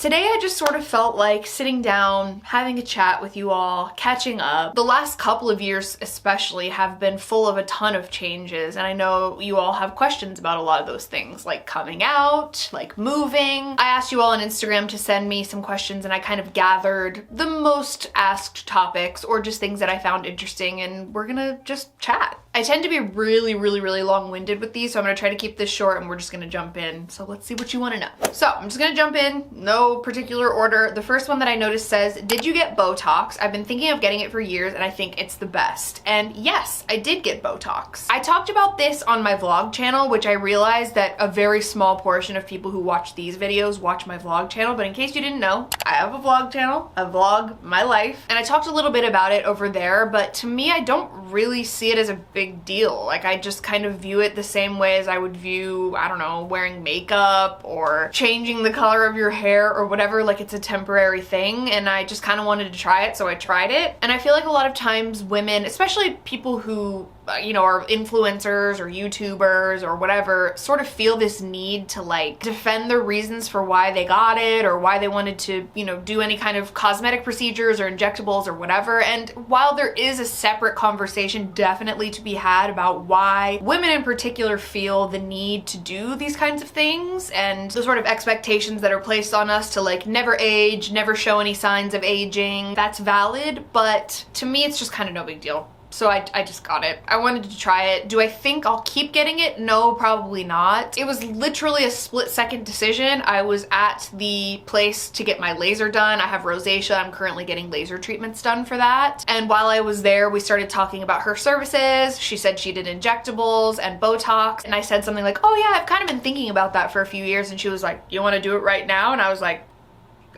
Today I just sort of felt like sitting down, having a chat with you all, catching up. The last couple of years especially have been full of a ton of changes, and I know you all have questions about a lot of those things, like coming out, like moving. I asked you all on Instagram to send me some questions, and I kind of gathered the most asked topics or just things that I found interesting, and we're gonna just chat. I tend to be really long-winded with these, so I'm gonna try to keep this short and we're just gonna jump in. So let's see what you wanna know. So I'm just gonna jump in, no particular order. The first one that I noticed says, did you get Botox? I've been thinking of getting it for years and I think it's the best. And yes, I did get Botox. I talked about this on my vlog channel, which I realized that a very small portion of people who watch these videos watch my vlog channel, but in case you didn't know, I have a vlog channel. I vlog my life, and I talked a little bit about it over there, but to me, I don't really see it as a big deal. Like, I just kind of view it the same way as I would view, I don't know, wearing makeup or changing the color of your hair or whatever. Like, it's a temporary thing, and I just kind of wanted to try it, so I tried it. And I feel like a lot of times women, especially people who you know, are influencers or YouTubers or whatever, sort of feel this need to like defend their reasons for why they got it or why they wanted to, you know, do any kind of cosmetic procedures or injectables or whatever. And while there is a separate conversation definitely to be had about why women in particular feel the need to do these kinds of things and the sort of expectations that are placed on us to like never age, never show any signs of aging, that's valid, but to me it's just kind of no big deal. So I just got it. I wanted to try it. Do I think I'll keep getting it? No, probably not. It was literally a split-second decision. I was at the place to get my laser done. I have rosacea. I'm currently getting laser treatments done for that. And while I was there, we started talking about her services. She said she did injectables and Botox. And I said something like, oh yeah, I've kind of been thinking about that for a few years. And she was like, you want to do it right now? And I was like,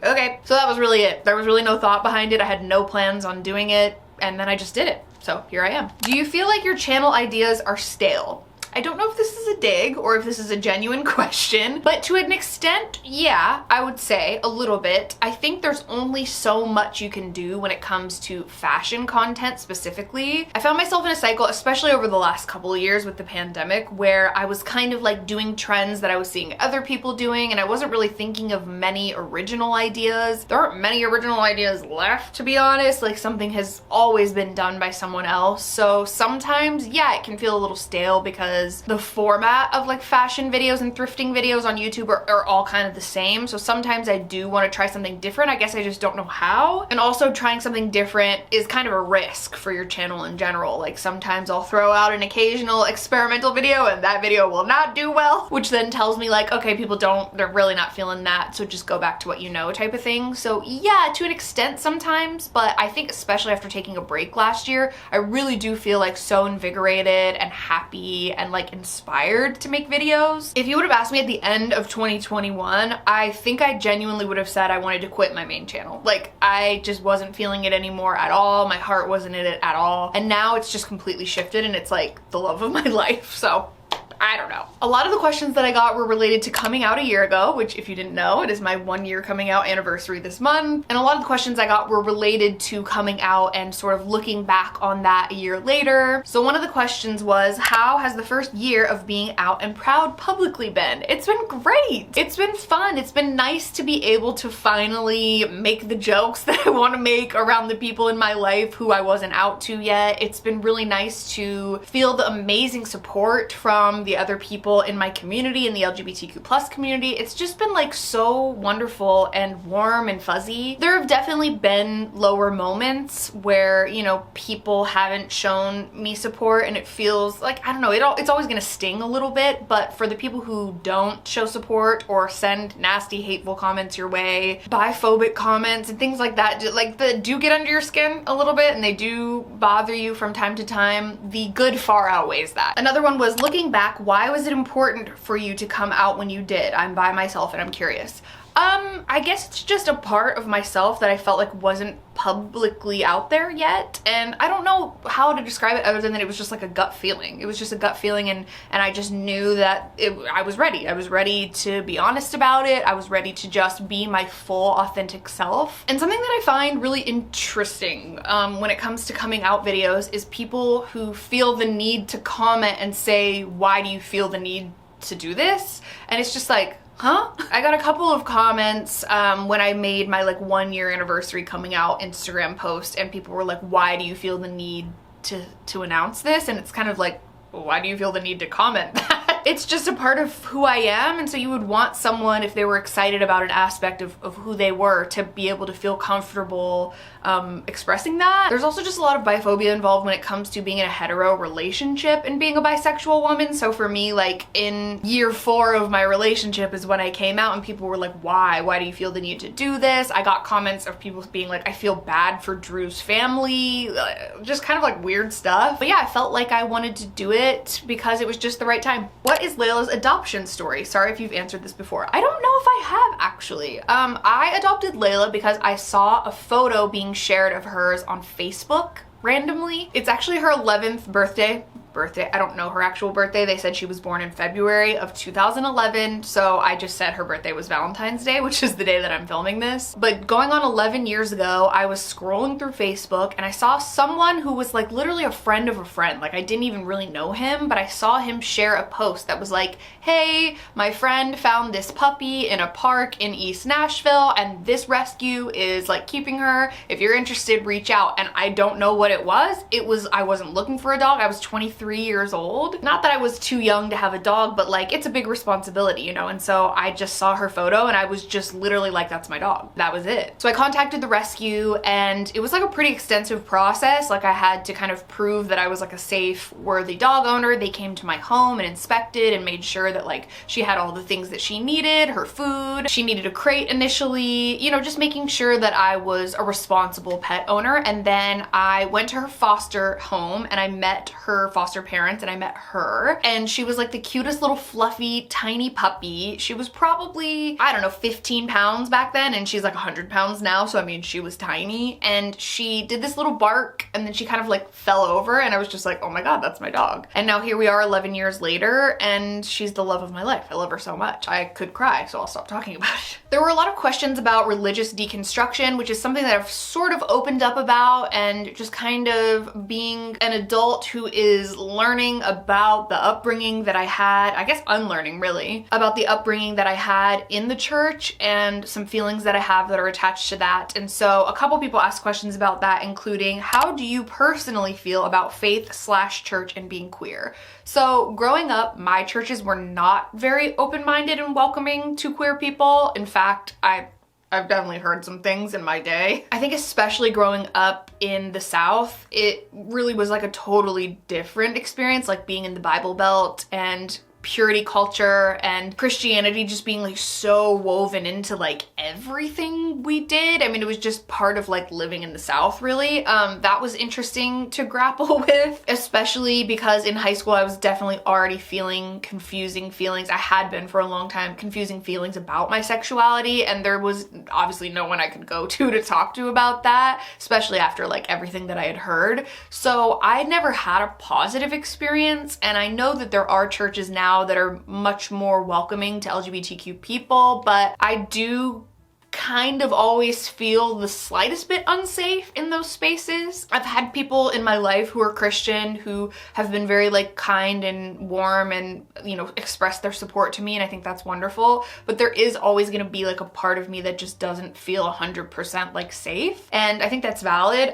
okay. So that was really it. There was really no thought behind it. I had no plans on doing it. And then I just did it. So here I am. Do you feel like your channel ideas are stale? I don't know if this is a dig or if this is a genuine question, but to an extent, yeah, I would say a little bit. I think there's only so much you can do when it comes to fashion content specifically. I found myself in a cycle, especially over the last couple of years with the pandemic, where I was kind of like doing trends that I was seeing other people doing, and I wasn't really thinking of many original ideas. There aren't many original ideas left, to be honest. Like, something has always been done by someone else. So sometimes, yeah, it can feel a little stale because the format of like fashion videos and thrifting videos on YouTube are all kind of the same. So sometimes I do want to try something different. I guess I just don't know how. And also trying something different is kind of a risk for your channel in general. Like, sometimes I'll throw out an occasional experimental video and that video will not do well, which then tells me like, okay, they're really not feeling that, so just go back to what you know type of thing. So yeah, to an extent sometimes, but I think especially after taking a break last year, I really do feel like so invigorated and happy and like inspired to make videos. If you would have asked me at the end of 2021, I think I genuinely would have said I wanted to quit my main channel. Like, I just wasn't feeling it anymore at all. My heart wasn't in it at all. And now it's just completely shifted and it's like the love of my life. So I don't know. A lot of the questions that I got were related to coming out a year ago, which if you didn't know, it is my 1 year coming out anniversary this month. And a lot of the questions I got were related to coming out and sort of looking back on that a year later. So one of the questions was, how has the first year of being out and proud publicly been? It's been great. It's been fun. It's been nice to be able to finally make the jokes that I want to make around the people in my life who I wasn't out to yet. It's been really nice to feel the amazing support from the other people in my community, in the LGBTQ plus community. It's just been like so wonderful and warm and fuzzy. There have definitely been lower moments where, you know, people haven't shown me support and it feels like, I don't know, it's always gonna sting a little bit, but for the people who don't show support or send nasty, hateful comments your way, biphobic comments and things like that, like that do get under your skin a little bit and they do bother you from time to time, the good far outweighs that. Another one was, looking back, why was it important for you to come out when you did? I'm by myself and I'm curious. I guess it's just a part of myself that I felt like wasn't publicly out there yet, and I don't know how to describe it other than that it was just like a gut feeling. It was just a gut feeling, and I just knew that I was ready. I was ready to be honest about it. I was ready to just be my full authentic self. And something that I find really interesting when it comes to coming out videos is people who feel the need to comment and say, why do you feel the need to do this? And it's just like, huh? I got a couple of comments when I made my like 1-year anniversary coming out Instagram post, and people were like, why do you feel the need to announce this? And it's kind of like, well, why do you feel the need to comment that? It's just a part of who I am, and so you would want someone, if they were excited about an aspect of who they were, to be able to feel comfortable expressing that. There's also just a lot of biphobia involved when it comes to being in a hetero relationship and being a bisexual woman. So for me, like in year 4 of my relationship is when I came out, and people were like, why do you feel the need to do this? I got comments of people being like, I feel bad for Drew's family, just kind of like weird stuff. But yeah, I felt like I wanted to do it because it was just the right time. What is Layla's adoption story? Sorry if you've answered this before. I don't know if I have actually. I adopted Layla because I saw a photo being shared of hers on Facebook randomly. It's actually her 11th birthday. I don't know her actual birthday. They said she was born in February of 2011, so I just said her birthday was Valentine's Day, which is the day that I'm filming this. But going on 11 years ago, I was scrolling through Facebook and I saw someone who was like literally a friend of a friend. Like I didn't even really know him, but I saw him share a post that was like, hey, my friend found this puppy in a park in East Nashville, and this rescue is like keeping her. If you're interested, reach out. And I don't know what it was. I wasn't looking for a dog. I was 23 years old. Not that I was too young to have a dog, but like it's a big responsibility, you know? And so I just saw her photo and I was just literally like, that's my dog. That was it. So I contacted the rescue, and it was like a pretty extensive process. Like I had to kind of prove that I was like a safe, worthy dog owner. They came to my home and inspected and made sure that like she had all the things that she needed, her food. She needed a crate initially, you know, just making sure that I was a responsible pet owner. And then I went to her foster home and I met her foster parents, and I met her, and she was like the cutest little fluffy tiny puppy. She was probably, I don't know, 15 pounds back then, and she's like 100 pounds now, so I mean she was tiny. And she did this little bark, and then she kind of like fell over, and I was just like, oh my god, that's my dog. And now here we are 11 years later, and she's the love of my life. I love her so much. I could cry, so I'll stop talking about it. There were a lot of questions about religious deconstruction, which is something that I've sort of opened up about, and just kind of being an adult who is learning about the upbringing that I had, I guess unlearning really, about the upbringing that I had in the church and some feelings that I have that are attached to that. And so a couple people asked questions about that, including, how do you personally feel about faith/church and being queer? So growing up, my churches were not very open-minded and welcoming to queer people. In fact, I've definitely heard some things in my day. I think especially growing up in the South, it really was like a totally different experience, like being in the Bible Belt and purity culture and Christianity just being like so woven into like everything we did. I mean, it was just part of like living in the South really. That was interesting to grapple with, especially because in high school I was definitely already feeling confusing feelings. I had been for a long time, confusing feelings about my sexuality, and there was obviously no one I could go to talk to about that, especially after like everything that I had heard. So I never had a positive experience, and I know that there are churches now that are much more welcoming to LGBTQ people, but I do kind of always feel the slightest bit unsafe in those spaces. I've had people in my life who are Christian who have been very like kind and warm and, you know, express their support to me, and I think that's wonderful. But there is always going to be like a part of me that just doesn't feel 100% like safe, and I think that's valid.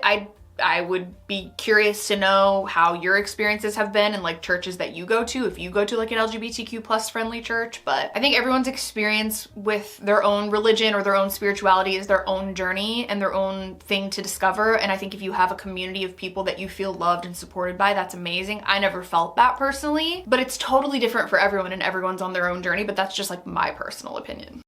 I would be curious to know how your experiences have been in like churches that you go to, if you go to like an LGBTQ plus friendly church. But I think everyone's experience with their own religion or their own spirituality is their own journey and their own thing to discover. And I think if you have a community of people that you feel loved and supported by, that's amazing. I never felt that personally, but it's totally different for everyone, and everyone's on their own journey, but that's just like my personal opinion.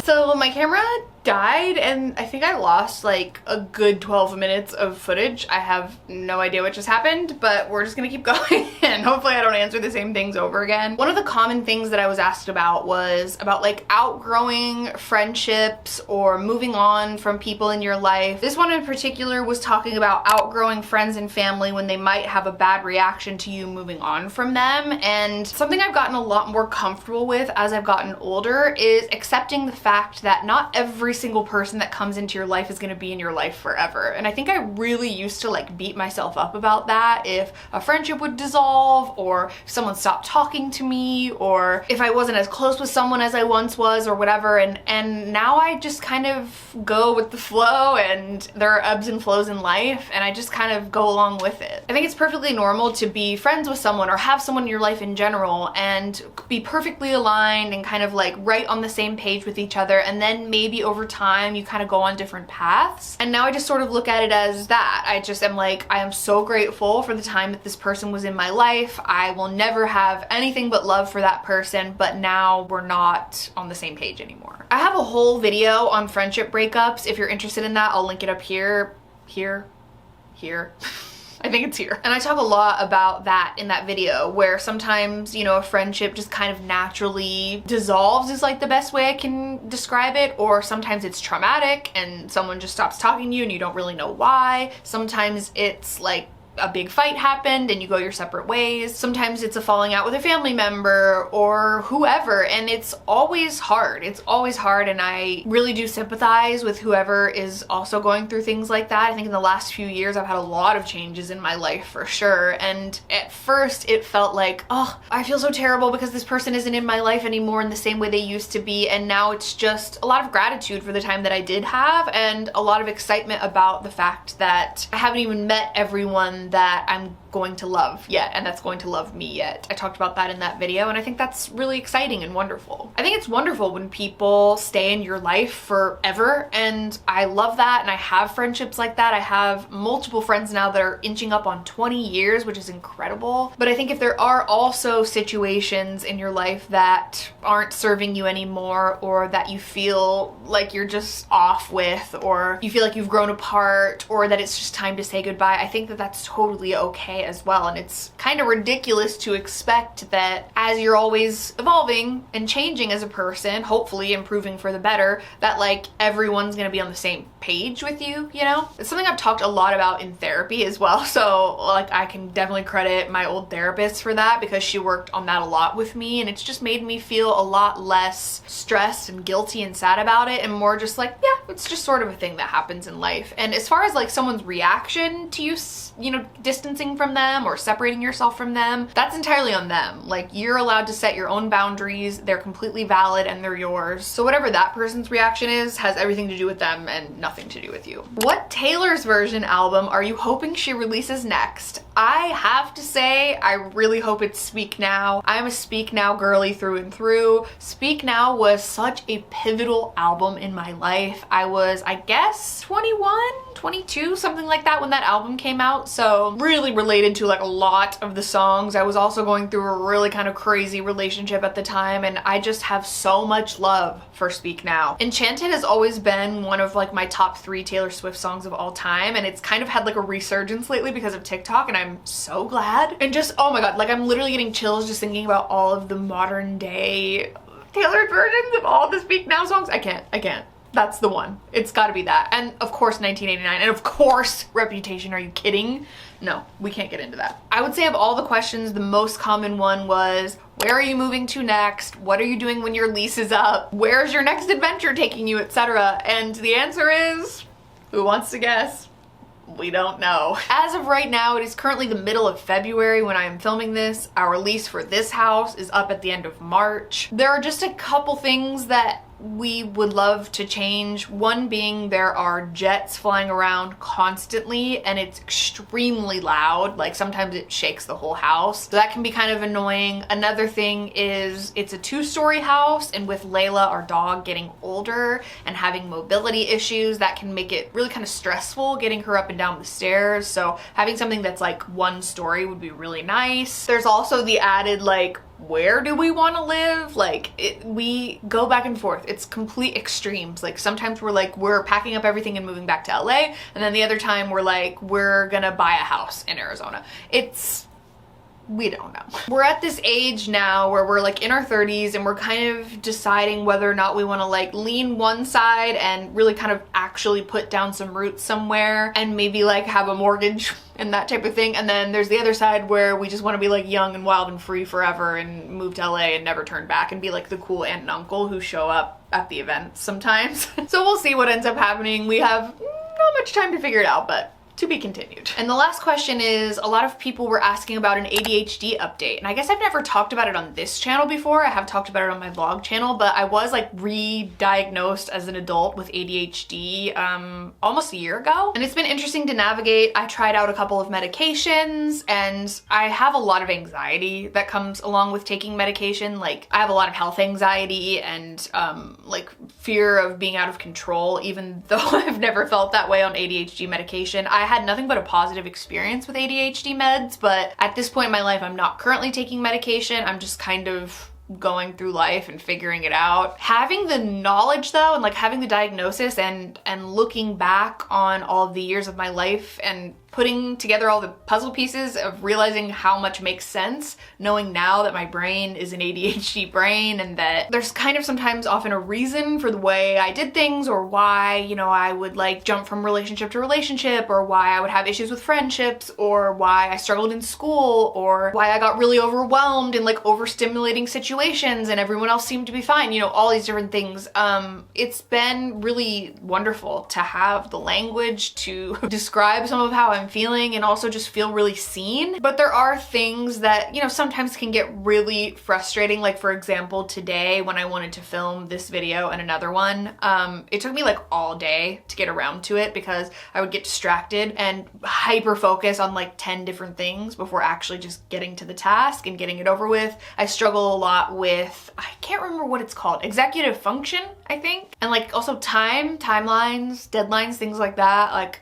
So my camera died, and I think I lost like a good 12 minutes of footage. I have no idea what just happened, but we're just gonna keep going and hopefully I don't answer the same things over again. One of the common things that I was asked about was about like outgrowing friendships or moving on from people in your life. This one in particular was talking about outgrowing friends and family when they might have a bad reaction to you moving on from them. And something I've gotten a lot more comfortable with as I've gotten older is accepting the fact that not every single person that comes into your life is going to be in your life forever. And I think I really used to like beat myself up about that if a friendship would dissolve, or if someone stopped talking to me, or if I wasn't as close with someone as I once was, or whatever. And now I just kind of go with the flow, and there are ebbs and flows in life, and I just kind of go along with it. I think it's perfectly normal to be friends with someone or have someone in your life in general and be perfectly aligned and kind of like right on the same page with each other, and then maybe over time you kind of go on different paths. And now I just sort of look at it as that. I just am like, I am so grateful for the time that this person was in my life. I will never have anything but love for that person, but now we're not on the same page anymore. I have a whole video on friendship breakups. If you're interested in that, I'll link it up here. I think it's here. And I talk a lot about that in that video, where sometimes, you know, a friendship just kind of naturally dissolves is like the best way I can describe it, or sometimes it's traumatic and someone just stops talking to you and you don't really know why. Sometimes it's like a big fight happened and you go your separate ways. Sometimes it's a falling out with a family member or whoever, and it's always hard. It's always hard, and I really do sympathize with whoever is also going through things like that. I think in the last few years I've had a lot of changes in my life for sure, and at first it felt like, oh, I feel so terrible because this person isn't in my life anymore in the same way they used to be, and now it's just a lot of gratitude for the time that I did have, and a lot of excitement about the fact that I haven't even met everyone that I'm going to love yet, and that's going to love me yet. I talked about that in that video, and I think that's really exciting and wonderful. I think it's wonderful when people stay in your life forever, and I love that, and I have friendships like that. I have multiple friends now that are inching up on 20 years, which is incredible. But I think if there are also situations in your life that aren't serving you anymore, or that you feel like you're just off with, or you feel like you've grown apart, or that it's just time to say goodbye, I think that that's totally okay as well. And it's kind of ridiculous to expect that as you're always evolving and changing as a person, hopefully improving for the better, that like everyone's gonna be on the same page with you, you know? It's something I've talked a lot about in therapy as well, so like I can definitely credit my old therapist for that, because she worked on that a lot with me, and it's just made me feel a lot less stressed and guilty and sad about it, and more just like, yeah, it's just sort of a thing that happens in life. And as far as like someone's reaction to you know, distancing from them or separating yourself from them, that's entirely on them. Like, you're allowed to set your own boundaries. They're completely valid and they're yours. So whatever that person's reaction is has everything to do with them and nothing to do with you. What Taylor's version album are you hoping she releases next? I have to say, I really hope it's Speak Now. I'm a Speak Now girly through and through. Speak Now was such a pivotal album in my life. I was, I guess, 21, 22, something like that when that album came out. So really related to like a lot of the songs. I was also going through a really kind of crazy relationship at the time, and I just have so much love for Speak Now. Enchanted has always been one of like my top 3 Taylor Swift songs of all time, and it's kind of had like a resurgence lately because of TikTok, and I'm so glad. And just, oh my god, like I'm literally getting chills just thinking about all of the modern day Taylor versions of all the Speak Now songs. I can't. That's the one. It's gotta be that. And of course 1989, and of course Reputation. Are you kidding? No, we can't get into that. I would say of all the questions, the most common one was, where are you moving to next? What are you doing when your lease is up? Where's your next adventure taking you, etc.? And the answer is, who wants to guess? We don't know. As of right now, it is currently the middle of February when I am filming this. Our lease for this house is up at the end of March. There are just a couple things that we would love to change. One being there are jets flying around constantly and it's extremely loud. Like sometimes it shakes the whole house. So that can be kind of annoying. Another thing is it's a 2-story house, and with Layla, our dog, getting older and having mobility issues, that can make it really kind of stressful getting her up and down the stairs. So having something that's like 1 story would be really nice. There's also the added like, where do we want to live? Like we go back and forth. It's complete extremes. Like sometimes we're like, we're packing up everything and moving back to LA, and then the other time we're like, we're gonna buy a house in Arizona. We don't know. We're at this age now where we're like in our 30s and we're kind of deciding whether or not we want to like lean one side and really kind of actually put down some roots somewhere and maybe like have a mortgage and that type of thing. And then there's the other side where we just want to be like young and wild and free forever and move to LA and never turn back and be like the cool aunt and uncle who show up at the event sometimes. So we'll see what ends up happening. We have not much time to figure it out, but to be continued. And the last question is, a lot of people were asking about an ADHD update. And I guess I've never talked about it on this channel before. I have talked about it on my vlog channel, but I was like re-diagnosed as an adult with ADHD almost a year ago. And it's been interesting to navigate. I tried out a couple of medications and I have a lot of anxiety that comes along with taking medication. Like I have a lot of health anxiety and like fear of being out of control, even though I've never felt that way on ADHD medication. I had nothing but a positive experience with ADHD meds, but at this point in my life, I'm not currently taking medication. I'm just kind of going through life and figuring it out. Having the knowledge though, and like having the diagnosis and looking back on all of the years of my life and putting together all the puzzle pieces of realizing how much makes sense, knowing now that my brain is an ADHD brain and that there's kind of sometimes often a reason for the way I did things or why, you know, I would like jump from relationship to relationship or why I would have issues with friendships or why I struggled in school or why I got really overwhelmed in like overstimulating situations and everyone else seemed to be fine, you know, all these different things. It's been really wonderful to have the language to describe some of how I'm feeling and also just feel really seen. But there are things that, you know, sometimes can get really frustrating. Like for example, today when I wanted to film this video and another one, it took me like all day to get around to it because I would get distracted and hyper focus on like 10 different things before actually just getting to the task and getting it over with. I struggle a lot with, I can't remember what it's called, executive function, I think. And like also timelines, deadlines, things like that. Like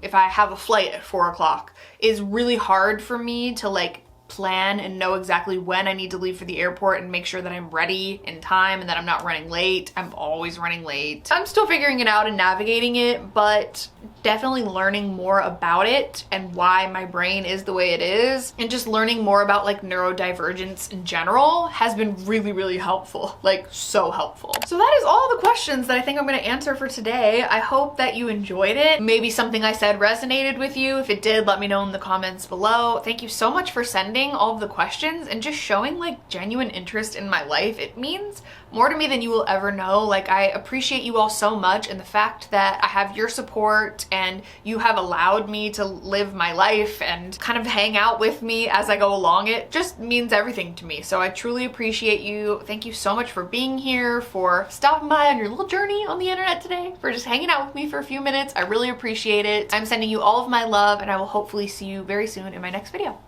if I have a flight at 4 o'clock, is really hard for me to like plan and know exactly when I need to leave for the airport and make sure that I'm ready in time and that I'm not running late. I'm always running late. I'm still figuring it out and navigating it, but definitely learning more about it and why my brain is the way it is and just learning more about like neurodivergence in general has been really, really helpful. Like so helpful. So that is all the questions that I think I'm gonna answer for today. I hope that you enjoyed it. Maybe something I said resonated with you. If it did, let me know in the comments below. Thank you so much for sending all of the questions and just showing like genuine interest in my life. It means more to me than you will ever know. Like I appreciate you all so much, and the fact that I have your support and you have allowed me to live my life and kind of hang out with me as I go along, it just means everything to me. So I truly appreciate you. Thank you so much for being here, for stopping by on your little journey on the internet today, for just hanging out with me for a few minutes. I really appreciate it. I'm sending you all of my love and I will hopefully see you very soon in my next video.